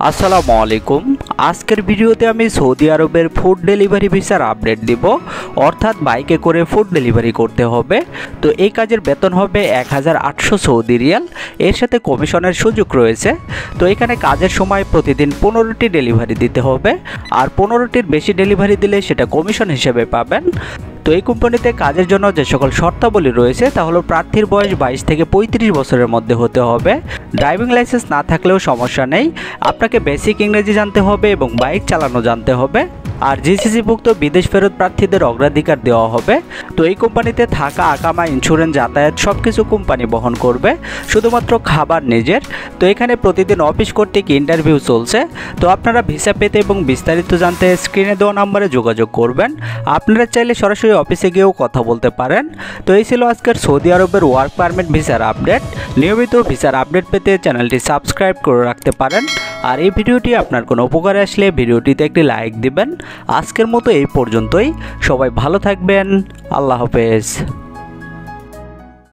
আসসালামু আলাইকুম। আজকের ভিডিওতে আমি সৌদি আরবের ফুড ডেলিভারি ভিসার আপডেট দিব, অর্থাৎ বাইকে করে ফুড ডেলিভারি করতে হবে। তো এই কাজের বেতন হবে 1800 সৌদি রিয়াল, এর সাথে কমিশনের সুযোগ রয়েছে। তো এখানে কাজের সময় প্রতিদিন 15টি ডেলিভারি দিতে হবে, আর 15টির বেশি ডেলিভারি দিলে সেটা কমিশন হিসেবে পাবেন। তো এই কোম্পানিতে কাজের জন্য যে সকল শর্তাবলী রয়েছে তা হলো প্রার্থীর বয়স 22 থেকে 35 বছরের মধ্যে হতে হবে। ড্রাইভিং লাইসেন্স না থাকলেও সমস্যা নেই, আপনাকে বেসিক ইংরেজি জানতে হবে এবং বাইক চালানো জানতে হবে। আর জিসিসিভুক্ত বিদেশ ফেরত প্রার্থীদের অগ্রাধিকার দেওয়া হবে। তো এই কোম্পানিতে থাকা, আকামা, ইন্স্যুরেন্স, যাতায়াত সব কিছু কোম্পানি বহন করবে, শুধুমাত্র খাবার নিজের। তো এখানে প্রতিদিন অফিস কর্তৃক ইন্টারভিউ চলছে। তো আপনারা ভিসা পেতে এবং বিস্তারিত জানতে স্ক্রিনে দেওয়া নম্বরে যোগাযোগ করবেন। আপনারা চাইলে সরাসরি অফিসে গিয়েও কথা বলতে পারেন। তো এই ছিল আজকের সৌদি আরবের ওয়ার্ক পারমিট ভিসার আপডেট। নিয়মিত ভিসার আপডেট পেতে চ্যানেলটি সাবস্ক্রাইব করে রাখতে পারেন। আর এই ভিডিওটি আপনার কোনো উপকারে আসলে ভিডিওটিতে একটি লাইক দিবেন। আজকের মতো এই পর্যন্তই। সবাই ভালো থাকবেন। আল্লাহ হাফেজ।